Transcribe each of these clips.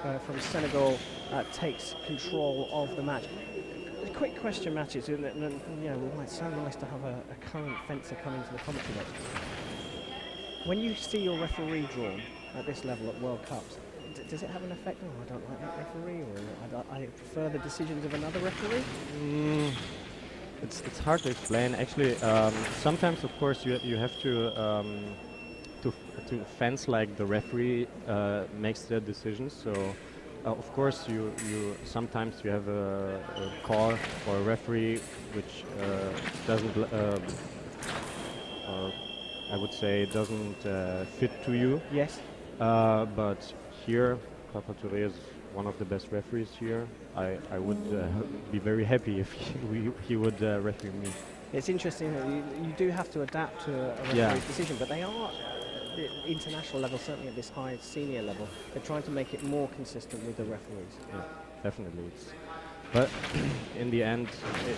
from Senegal takes control of the match. A quick question, matches, and it's so nice to have a current fencer come into the commentary box. When you see your referee drawn at this level at World Cups, does it have an effect? Oh, I don't like that referee, or I prefer the decisions of another referee? It's hard to explain. Actually, sometimes, of course, you have to fence like the referee makes the decisions. So, of course, you sometimes you have a call or a referee which doesn't, or I would say, doesn't fit to you. Yes. But here, Papa Touré is one of the best referees here. I would be very happy if he would referee me. It's interesting that you do have to adapt to a referee's decision, but they are at the international level, certainly at this high senior level, they're trying to make it more consistent with the referees. Yeah, definitely. But in the end,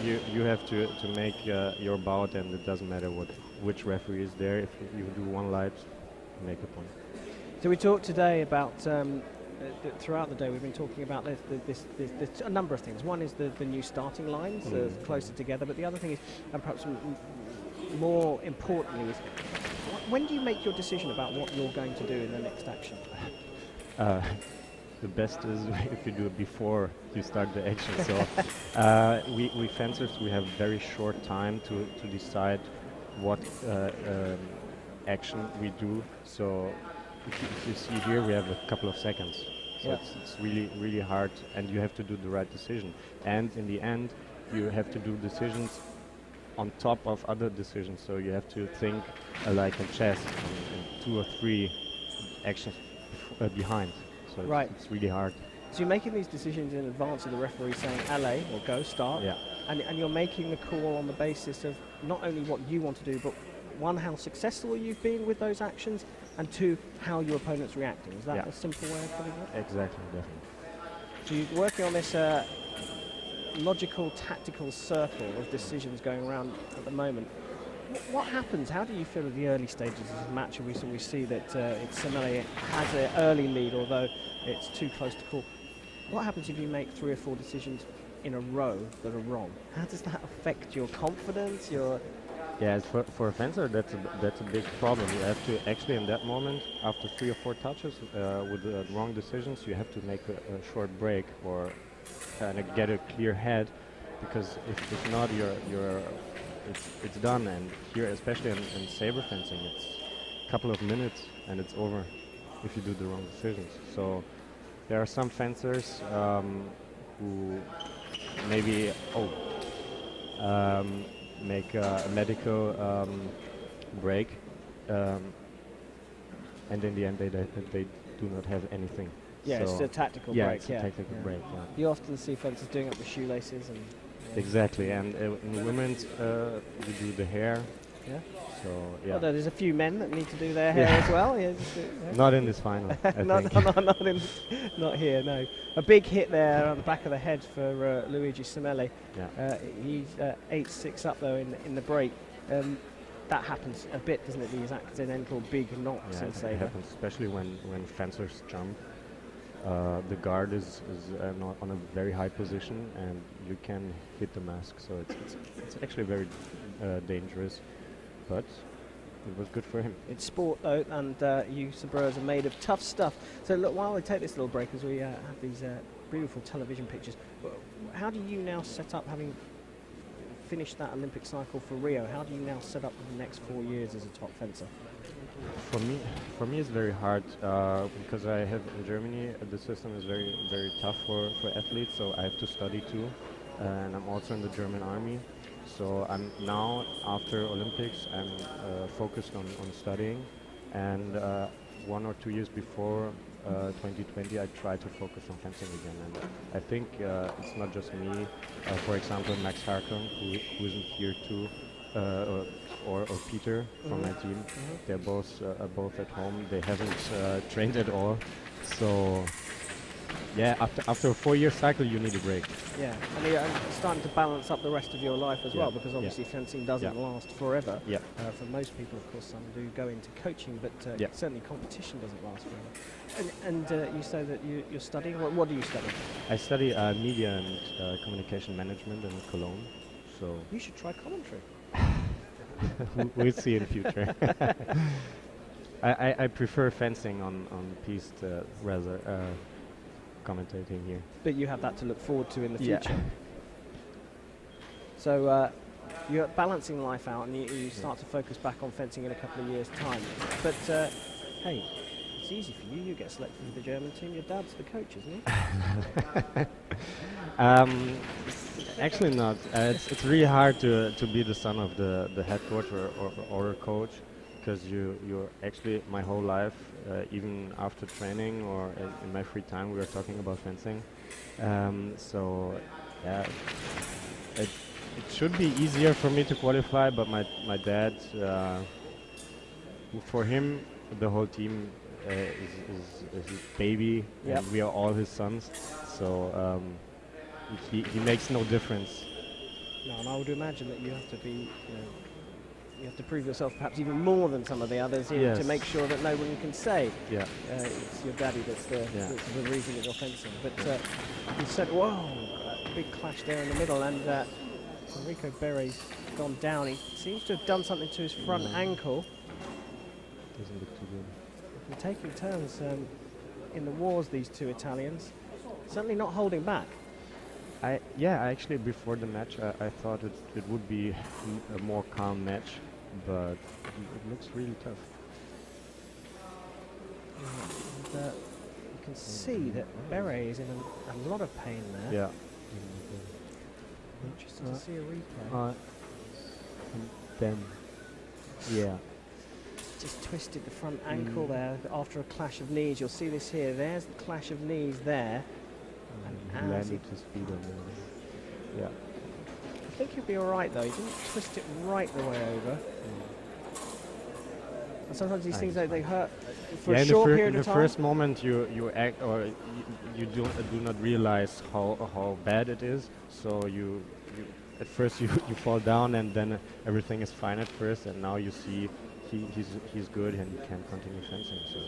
you have to make your bout, and it doesn't matter which referee is there. If you do one light, make a point. So we talked today about, throughout the day we've been talking about this a number of things. One is the new starting lines, closer together, but the other thing is, and perhaps more importantly, is when do you make your decision about what you're going to do in the next action? The best is if you do it before you start the action. So we fencers, we have very short time to decide what action we do. So if you see here, we have a couple of seconds. So it's really, really hard, and you have to do the right decision. And in the end, you have to do decisions on top of other decisions. So you have to think like in chess, and 2 or 3 actions behind. So it's really hard. So you're making these decisions in advance of the referee saying allez, or go, start, and you're making the call on the basis of not only what you want to do, but one, how successful you've been with those actions, and 2, how your opponent's reacting. Is that a simple way of putting it? Exactly, definitely. So you're working on this logical, tactical circle of decisions going around at the moment. What happens? How do you feel at the early stages of the match? We see that Samele has an early lead, although it's too close to call. What happens if you make 3 or 4 decisions in a row that are wrong? How does that affect your confidence? Yeah, for a fencer, that's a big problem. You have to actually, in that moment, after 3 or 4 touches with the wrong decisions, you have to make a short break or kind of get a clear head, because if not, it's done. And here, especially in saber fencing, it's a couple of minutes and it's over if you do the wrong decisions. So there are some fencers who maybe make a medical break, and in the end they do not have anything. Yeah, so it's a tactical break. Yeah, it's a tactical break. Yeah. You often see fencers doing up the shoelaces and. Exactly, and in women's we do the hair. Yeah. So yeah. Although there's a few men that need to do their hair as well. Yeah, not in this final. not here. No. A big hit there on the back of the head for Luigi Samele. Yeah. He's 8-6 up though in the break. That happens a bit, doesn't it? These accidental big knocks in saber. It happens, especially when fencers jump. The guard is not on a very high position, and you can hit the mask. So it's actually very dangerous. But it was good for him. It's sport though, and you Sabres are made of tough stuff. So look, while we take this little break, as we have these beautiful television pictures, how do you now set up, having finished that Olympic cycle for Rio, how do you now set up the next 4 years as a top fencer? For me it's very hard, because I have in Germany the system is very, very tough for athletes, so I have to study too, and I'm also in the German army. So I'm now, after Olympics, I'm focused on studying, and 1 or 2 years before 2020 I try to focus on fencing again. And I think it's not just me, for example Max Harkon, who isn't here too, or Peter from my team. They're both at home. They haven't trained at all, so yeah, after a 4-year cycle, you need a break. Yeah, and you're starting to balance up the rest of your life as Yeah, well, because obviously fencing doesn't yeah, last forever. yeah, For most people, of course, some do go into coaching, but yeah. certainly competition doesn't last forever. And you say that you're studying. What do you study? I study media and communication management in Cologne, so You should try commentary. we'll see in future. I prefer fencing on piste rather commentating here. But you have that to look forward to in the Yeah. future. So you're balancing life out, and you start to focus back on fencing in a couple of years' time. But hey, it's easy for you. You get selected for the German team. Your dad's the coach, isn't he? Actually not. It's really hard to be the son of the head coach or a coach, because you're actually my whole life, even after training or in my free time, we are talking about fencing. So yeah, it should be easier for me to qualify, but my dad, for him, the whole team is his baby, Yep. and we are all his sons. So he makes no difference. No, and I would imagine that you have to be, you have to prove yourself perhaps even more than some of the others here to Yes. make sure that no one can say Yeah. it's your daddy that's the reason that you're fencing. But you said, whoa, a big clash there in the middle, and Enrico Berre's gone down. He seems to have done something to his front ankle. Doesn't look too good. They're taking turns in the wars, these two Italians. Certainly not holding back. Actually before the match I thought it would be a more calm match, but it looks really tough. And, you can see that Berre is in a lot of pain there. Yeah. Interesting to see a replay. Then, yeah. Just twisted the front ankle there after a clash of knees. You'll see this here. There's the clash of knees there. He And as landed his feet on there. Yeah. I think he'll be all right though. He didn't twist it right the way over. And sometimes these things they hurt for a short period in the of time. first moment you act, or you do not realize how bad it is. So you at first you fall down, and then everything is fine at first, and now you see he's good and he can continue fencing. So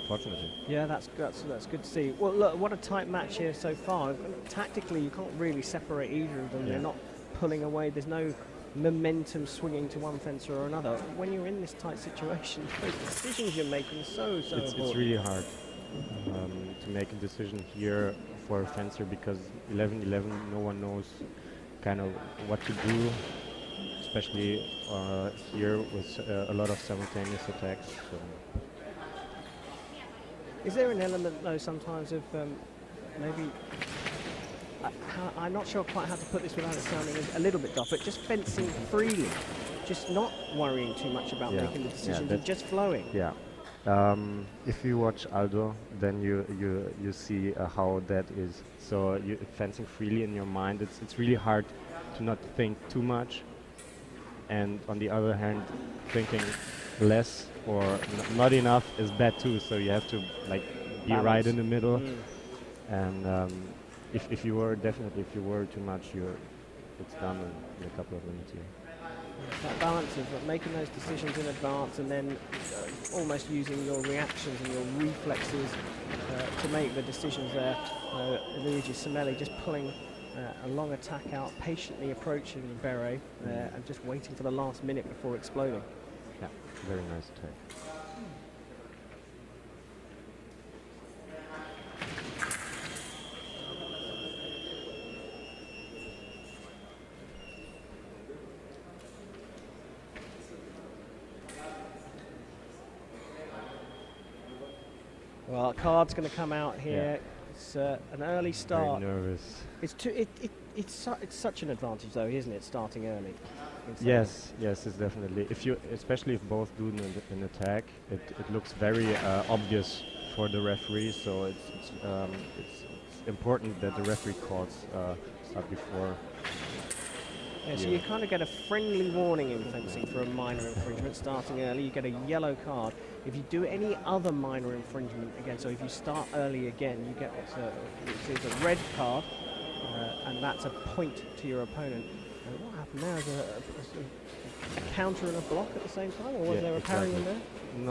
fortunately. Yeah, that's good to see. Well, look, what a tight match here so far. Tactically, you can't really separate either of them. Yeah. They're not pulling away. There's no momentum swinging to one fencer or another. When you're in this tight situation, those decisions you're making are so important. It's really hard to make a decision here for a fencer, because 11-11, no one knows kind of what to do, especially here with a lot of simultaneous attacks. So. Is there an element, though, sometimes of maybe... I'm not sure quite how to put this without it sounding a little bit daft, but just fencing freely, just not worrying too much about making the decisions and just flowing. Yeah. If you watch Aldo, then you see how that is. So you fencing freely in your mind. It's really hard to not think too much, and on the other hand, thinking less or not enough is bad too. So you have to be Balance. right in the middle. And if you were too much, it's done in a couple of minutes here. That balance of making those decisions in advance and then almost using your reactions and your reflexes to make the decisions there. Luigi Samele just pulling a long attack out, patiently approaching Berre and just waiting for the last minute before exploding. Yeah, very nice attack. Well, card's going to come out here. Yeah. It's an early start. Very nervous. It's such an advantage, though, isn't it? Starting early. Yes, it's definitely. Especially if both do an attack, it looks very obvious for the referee. So it's important that the referee calls start before. Yeah, so Yeah. you kind of get a friendly warning in fencing for a minor infringement starting early. You get a yellow card. If you do any other minor infringement again, so if you start early again, you get it's a red card, and that's a point to your opponent. What happened there? Is a counter and a block at the same time, or was Yeah, there a parry exactly. in there?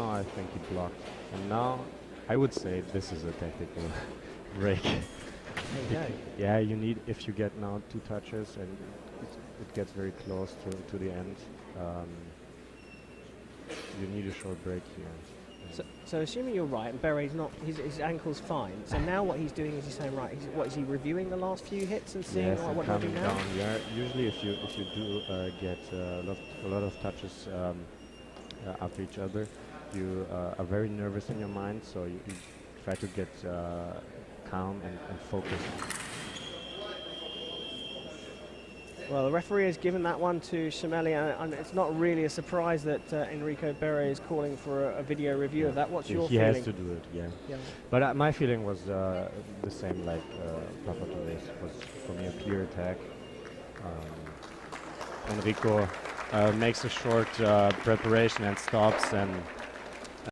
No, I think he blocked. And now, I would say this is a tactical break. There you go. Yeah, you need, if you get now 2 touches and it gets very close to the end, you need a short break here. So assuming you're right, and Berre's not, his ankle's fine. So now what he's doing is he's saying, right, is he reviewing the last few hits and seeing Yes, what and do I do coming now? down. Yeah, usually if you do get a lot of touches after each other, you are very nervous in your mind. So you try to get calm and focused. Well, the referee has given that one to Samele, and it's not really a surprise that Enrico Berre is calling for a video review of that. What's your He feeling? has to do it, yeah. Yeah. But my feeling was the same like Papa Torres. Was for me a clear attack. Enrico makes a short preparation and stops, and